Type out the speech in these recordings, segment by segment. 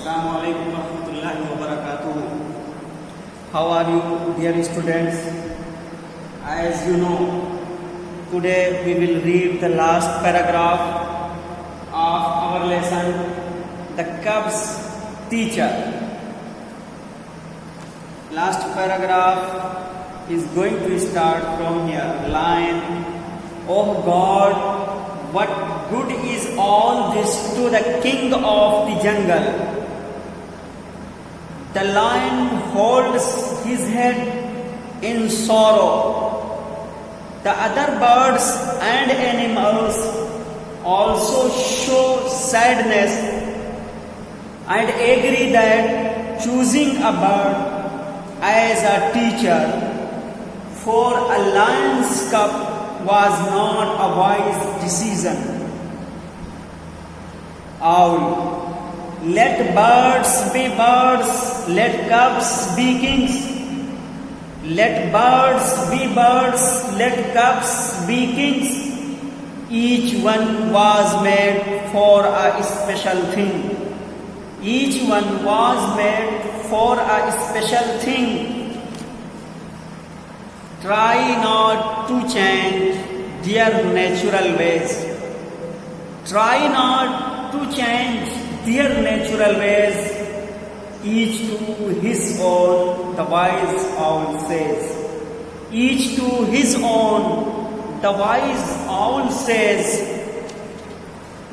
Assalamu alaikum warahmatullahi wabarakatuh. How are you, dear students? As you know, today we will read the last paragraph of our lesson, The Cub's Teacher. Last paragraph is going to start from here. Line, "Oh God, what good is all this to the king of the jungle? The lion holds his head in sorrow. The other birds and animals also show sadness and agree that choosing a bird as a teacher for a lion's cub was not a wise decision. Owl, let birds be birds, let cubs be kings. Let birds be birds, let cubs be kings. Each one was made for a special thing. Each one was made for a special thing. Try not to change their natural ways. Try not to change their natural ways. Each to his own, the wise owl says. Each to his own, the wise owl says.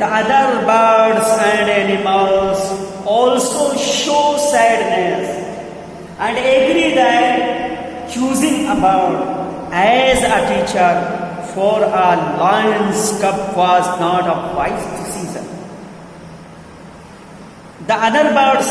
the other birds and animals also show sadness and agree that choosing a bird as a teacher for a lion's cub was not a wise decision. The other birds,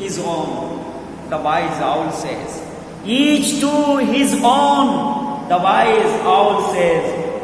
his own, the wise owl says. Each to his own, the wise owl says.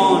own،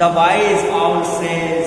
The wise owl says،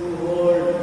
HOLD،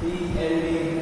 HPLD،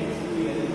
HPLD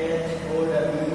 SHOW،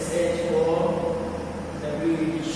SHOW،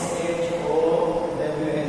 SHOWN،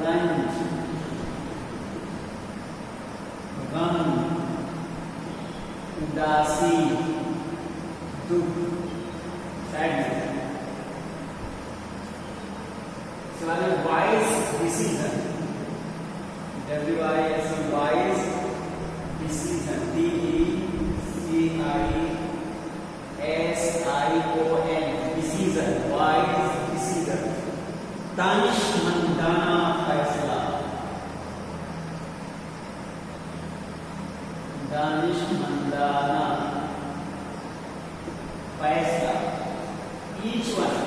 रंज, गम, उदासी, दुख, sadness. Wise decision, WISE, wise decision, DECISION, decision, wise decision. दानिशमंदाना फैसला, दानिशमंदाना फैसला। Each one,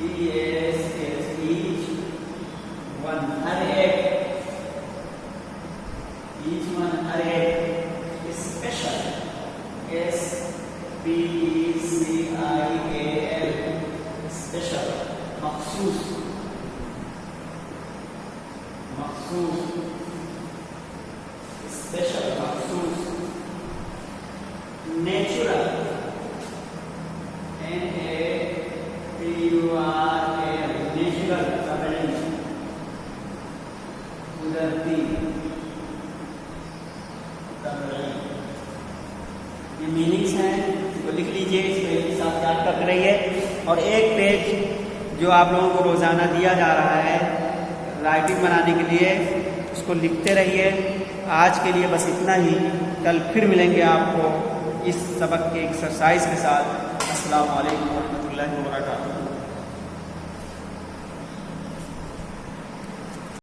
each one, हर एक, each one, हर एक, special, SPECIAL, special, मखसूस, मखसूस, special, मखसूस। नेचुरल, NATURAL, नेचुरल, कुदरती, ये मीनिंग्स हैं, तो लिख लीजिए, इस पेज के साथ याद करते रहिए। और एक पेज जो आप लोगों को रोज़ाना दिया जा रहा है राइटिंग बनाने के लिए, उसको लिखते रहिए। आज के लिए बस इतना ही, कल फिर मिलेंगे आपको इस सबक के एक्सरसाइज के साथ। अस्सलामु अलैकुम व रहमतुल्लाहि व बरकातुहू।